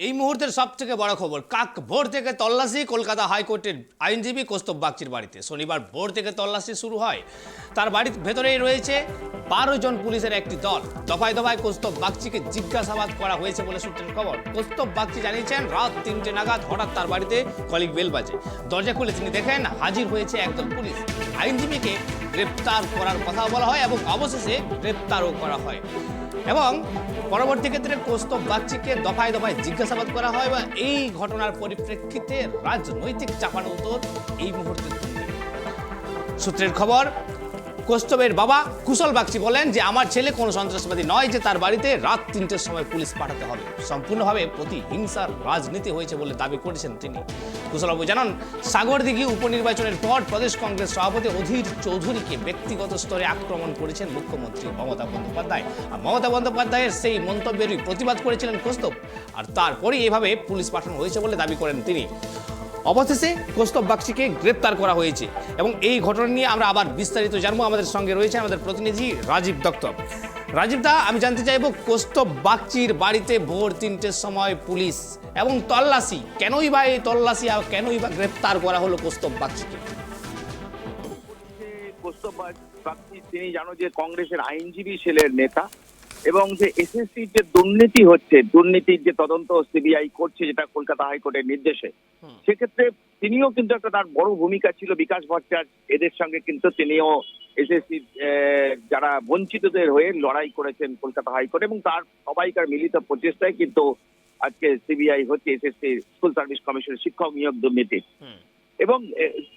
এই মুহূর্তের সবথেকে বড় খবর, কাক ভোর থেকে তল্লাশি কলকাতা হাইকোর্টের আইনজীবী কৌস্তব বাগচির বাড়িতে। শনিবার ভোর থেকে তল্লাশি শুরু হয়। তার বাড়ির ভেতরেই রয়েছে 12 জন পুলিশের একটি দল। দফায় দফায় কৌস্তব বাগচিকে জিজ্ঞাসাবাদ করা হয়েছে বলে সূত্রের খবর। কৌস্তব বাগচি জানিয়েছেন, রাত 3টে নাগাদ হঠাৎ তার বাড়িতে কলিং বেল বাজে। দরজা খুলে তিনি দেখেন হাজির হয়েছে একদল পুলিশ। আইনজীবীকে গ্রেপ্তার করার কথা বলা হয় এবং অবশেষে গ্রেপ্তারও করা হয়। এবং পরবর্তী ক্ষেত্রে কৌস্তব বাগচিকে দফায় দফায় জিজ্ঞাসাবাদ করা হয় বা এই ঘটনার পরিপ্রেক্ষিতে রাজনৈতিক চাপানোতর এই মুহূর্তে সূত্রের খবর। কৌস্তবের বাবা কুশল বাগচি বলেন যে আমার ছেলে কোনো সন্ত্রাসবাদী নয় যে তার বাড়িতে রাত 3টের সময় পুলিশ পাঠাতে হবে। সম্পূর্ণভাবে প্রতিহিংসার রাজনীতি হয়েছে বলে দাবি করেছেন তিনি। কুশলবাবু জানান, সাগরদিঘি উপনির্বাচনের পর প্রদেশ কংগ্রেস সভাপতি অধীর চৌধুরীকে ব্যক্তিগত স্তরে আক্রমণ করেছেন মুখ্যমন্ত্রী মমতা বন্দ্যোপাধ্যায়। আর মমতা বন্দ্যোপাধ্যায়ের সেই মন্তব্যেরই প্রতিবাদ করেছিলেন কৌস্তব। আর তারপরেই এভাবে পুলিশ পাঠানো হয়েছে বলে দাবি করেন তিনি। অবশেষে কৌস্তব বাগচিকে গ্রেপ্তার করা হয়েছে এবং এই ঘটনা নিয়ে আমরা আবার বিস্তারিত জানবো। আমাদের সঙ্গে রয়েছে আমাদের প্রতিনিধি রাজীব দত্ত। রাজীব দা, আমি জানতে চাইব, কৌস্তব বাগচির বাড়িতে ভোর 3টের সময় পুলিশ এবং তল্লাশি, কেনই বা এই তল্লাশি আর কেনই বা গ্রেপ্তার করা হলো কৌস্তব বাগচিকে? কৌস্তব বাগচি তিনি জানো যে কংগ্রেসের আইনজীবী সেলের নেতা এবং যে এসএসসির যে দুর্নীতি হচ্ছে, দুর্নীতির যে তদন্ত সিবিআই করছে যেটা কলকাতা হাইকোর্টের নির্দেশে, সেক্ষেত্রে তিনিও কিন্তু একটা তার বড় ভূমিকা ছিল। বিকাশ ভট্টাচার্য এদের সঙ্গে কিন্তু তিনিও এসএসসি যারা বঞ্চিতদের হয়ে লড়াই করেছেন কলকাতা হাইকোর্ট এবং তার সবাইকার মিলিত প্রচেষ্টায় কিন্তু আজকে সিবিআই হচ্ছে এসএসসি স্কুল সার্ভিস কমিশনের শিক্ষক নিয়োগ দুর্নীতি। এবং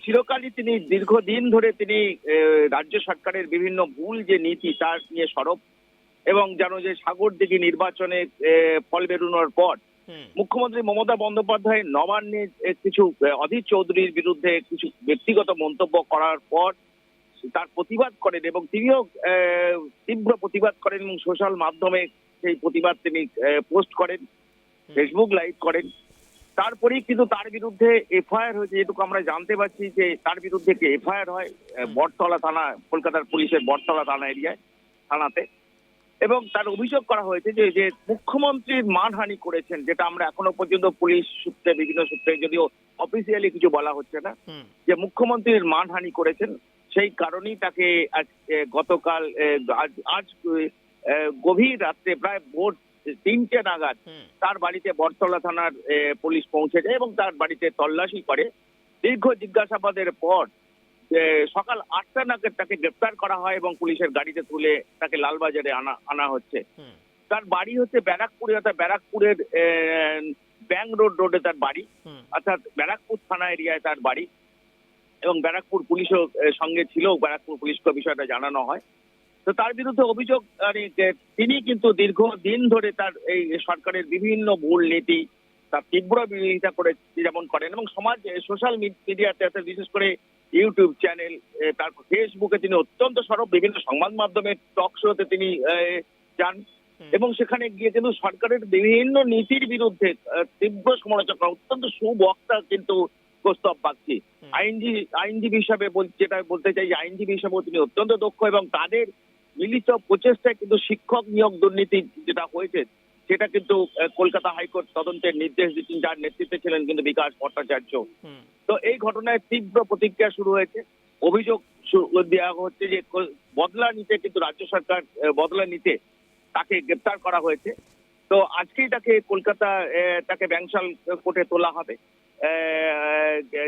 চিরকালই তিনি দীর্ঘদিন ধরে তিনি রাজ্য সরকারের বিভিন্ন ভুল যে নীতি তার নিয়ে সরব এবং জানো যে সাগরদিঘি নির্বাচনে ফল বেরোনোর পর মুখ্যমন্ত্রী মমতা বন্দ্যোপাধ্যায় নবান্নে কিছু অধীর চৌধুরীর বিরুদ্ধে কিছু ব্যক্তিগত মন্তব্য করার পর তার প্রতিবাদ করেন এবং তিনিও তীব্র প্রতিবাদ করেন এবং সোশ্যাল মাধ্যমে সেই প্রতিবাদ তিনি পোস্ট করেন, ফেসবুক লাইভ করেন। তারপরেই কিন্তু তার বিরুদ্ধে এফআইআর হয়েছে, যেটুকু আমরা জানতে পারছি যে তার বিরুদ্ধে একটি এফআইআর হয় বটতলা থানা, কলকাতার পুলিশের বটতলা থানা এরিয়ায় থানাতে। এবং তার অভিযোগ করা হয়েছে যে মুখ্যমন্ত্রীর মানহানি করেছেন, যেটা আমরা এখনো পর্যন্ত পুলিশ সূত্রে বিভিন্ন সূত্রে যদিও অফিসিয়ালি কিছু বলা হচ্ছে না, যে মুখ্যমন্ত্রীর মানহানি করেছেন। সেই কারণেই তাকে গতকাল আজ গভীর রাত্রে প্রায় ভোর 3টে নাগাদ তার বাড়িতে বটতলা থানার পুলিশ পৌঁছে যায় এবং তার বাড়িতে তল্লাশি করে। দীর্ঘ জিজ্ঞাসাবাদের পর সকাল 8টা নাগাদ তাকে গ্রেপ্তার করা হয় এবং পুলিশের গাড়িতে তুলে তাকে লালবাজারে আনা হচ্ছে। তার বাড়ি হচ্ছে ব্যারাকপুরে, অর্থাৎ ব্যারাকপুরের ব্যাংক রোডে তার বাড়ি, অর্থাৎ ব্যারাকপুর থানা এরিয়ায় তার বাড়ি এবং ব্যারাকপুর পুলিশও সঙ্গে ছিল, ব্যারাকপুর পুলিশকে বিষয়টা জানানো হয়। তো তার বিরুদ্ধে অভিযোগ তিনি কিন্তু দীর্ঘদিন ধরে তার এই সরকারের বিভিন্ন ভুল নীতি তার তীব্র বিরোধিতা করে যেমন করেন এবং সোশ্যাল মিডিয়াতে বিশেষ করে ইউটিউব চ্যানেল, তারপর ফেসবুকে তিনি অত্যন্ত সরব, বিভিন্ন সংবাদ মাধ্যমে টক শোতে তিনি যান এবং সেখানে গিয়ে কিন্তু সরকারের বিভিন্ন নীতির বিরুদ্ধে তীব্র সমালোচনা করেন। অত্যন্ত সুবক্তা কিন্তু কৌস্তব বাগচি। আইনজীবী হিসাবে যেটা বলতে চাই, আইনজীবী হিসাবেও তিনি অত্যন্ত দক্ষ এবং তাদের মিলিত প্রচেষ্টায় কিন্তু শিক্ষক নিয়োগ দুর্নীতি যেটা হয়েছে সেটা কিন্তু কলকাতা হাইকোর্ট তদন্তের নির্দেশ দিচ্ছেন, যার নেতৃত্বে ছিলেন কিন্তু বিকাশ ভট্টাচার্য। তো এই ঘটনায় তীব্র প্রতিক্রিয়া শুরু হয়েছে। অভিযোগ দেওয়া হচ্ছে যে বদলা নিতে কিন্তু রাজ্য সরকার বদলা নিতে তাকে গ্রেপ্তার করা হয়েছে। তো আজকেই তাকে কলকাতা তাকে ব্যাংশাল কোর্টে তোলা হবে,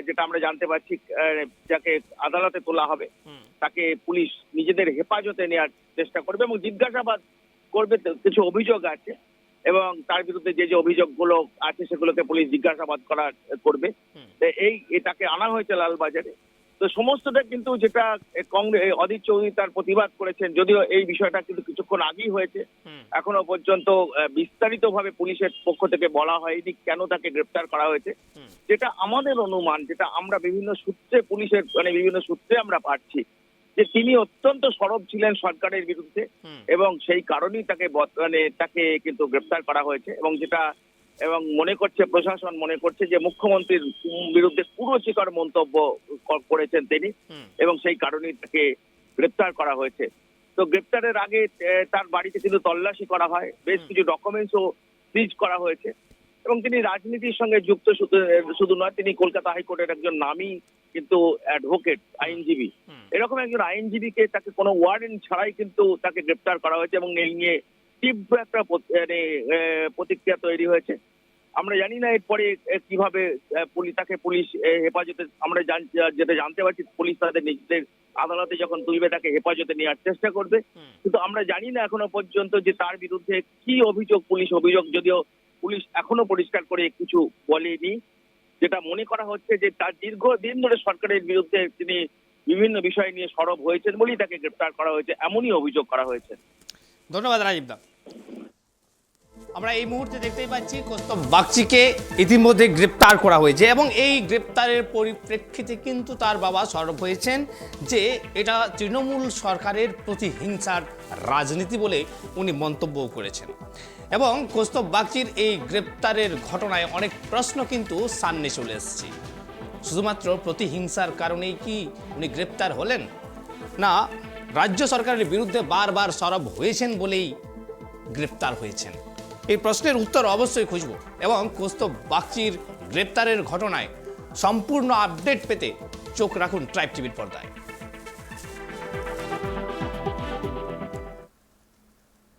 যেটা আমরা জানতে পারছি, যাকে আদালতে তোলা হবে। তাকে পুলিশ নিজেদের হেফাজতে নেওয়ার চেষ্টা করবে এবং জিজ্ঞাসাবাদ করবে। কিছু অভিযোগ আছে এবং তার বিরুদ্ধে যে অভিযোগগুলো আছে সেগুলোকে পুলিশ জিজ্ঞাসাবাদ করবে। এই তাকে আনা হয়েছে লালবাজারে। তো সমস্তটা কিন্তু যেটা কংগ্রেস অধীর চৌধুরী তার প্রতিবাদ করেছেন, যদিও এই বিষয়টা কিন্তু কিছুক্ষণ আগেই হয়েছে, এখনো পর্যন্ত বিস্তারিতভাবে পুলিশের পক্ষ থেকে বলা হয়নি কেন তাকে গ্রেপ্তার করা হয়েছে। যেটা আমাদের অনুমান, যেটা আমরা বিভিন্ন সূত্রে পুলিশের বিভিন্ন সূত্রে আমরা পাচ্ছি যে তিনি অত্যন্ত সরব ছিলেন সরকারের বিরুদ্ধে এবং সেই কারণেই তাকে কিন্তু গ্রেপ্তার করা হয়েছে এবং মনে করছে প্রশাসন মনে করছে যে মুখ্যমন্ত্রীর বিরুদ্ধে কুরুচিকর মন্তব্য করেছেন তিনি এবং সেই কারণেই তাকে গ্রেপ্তার করা হয়েছে। তো গ্রেপ্তারের আগে তার বাড়িতে কিন্তু তল্লাশি করা হয়, বেশ কিছু ডকুমেন্টসও সিজ করা হয়েছে এবং তিনি রাজনীতির সঙ্গে যুক্ত শুধু নয়, তিনি কলকাতা হাইকোর্টের একজন নামী কিন্তু অ্যাডভোকেট, আইনজীবী। এরকম একজন আইনজীবীকে তাকে কোনো ওয়ারেন্ট ছাড়াই কিন্তু তাকে গ্রেপ্তার করা হয়েছে এবং এই নিয়ে তীব্র একটা প্রতিক্রিয়া তৈরি হয়েছে। আমরা জানি না এরপরে কিভাবে তাকে পুলিশ হেফাজতে, আমরা যেটা জানতে পারছি পুলিশ তাদের নিজেদের আদালতে যখন তুলবে তাকে হেফাজতে নেওয়ার চেষ্টা করবে, কিন্তু আমরা জানি না এখনো পর্যন্ত যে তার বিরুদ্ধে কি অভিযোগ। অভিযোগ যদিও পুলিশ এখনো পরিষ্কার করে কিছু বলেনি। যেটা মনে করা হচ্ছে যে তার দীর্ঘদিন ধরে সরকারের বিরুদ্ধে তিনি বিভিন্ন বিষয় নিয়ে সরব হয়েছেন বলেই তাকে গ্রেপ্তার করা হয়েছে, এমনই অভিযোগ করা হয়েছে। ধন্যবাদ রাজীব দা। আমরা এই মুহূর্তে দেখতেই পাচ্ছি কৌস্তব বাগচিকে ইতিমধ্যে গ্রেপ্তার করা হয়েছে এবং এই গ্রেপ্তারের পরিপ্রেক্ষিতে কিন্তু তার বাবা সরব হয়েছেন যে এটা তৃণমূল সরকারের প্রতিহিংসার রাজনীতি বলে উনি মন্তব্য করেছেন। এবং কৌস্তব বাগচির এই গ্রেপ্তারের ঘটনায় অনেক প্রশ্ন কিন্তু সামনে চলে এসেছে। শুধুমাত্র প্রতিহিংসার কারণেই কি উনি গ্রেপ্তার হলেন, না রাজ্য সরকারের বিরুদ্ধে বারবার সরব হয়েছেন বলেই গ্রেপ্তার হয়েছেন? এই প্রশ্নের উত্তর অবশ্যই খুঁজব এবং কৌস্তব বাগচির গ্রেপ্তারের ঘটনায় সম্পূর্ণ আপডেট পেতে চোখ রাখুন ট্রাইব টিভির পর্দায়।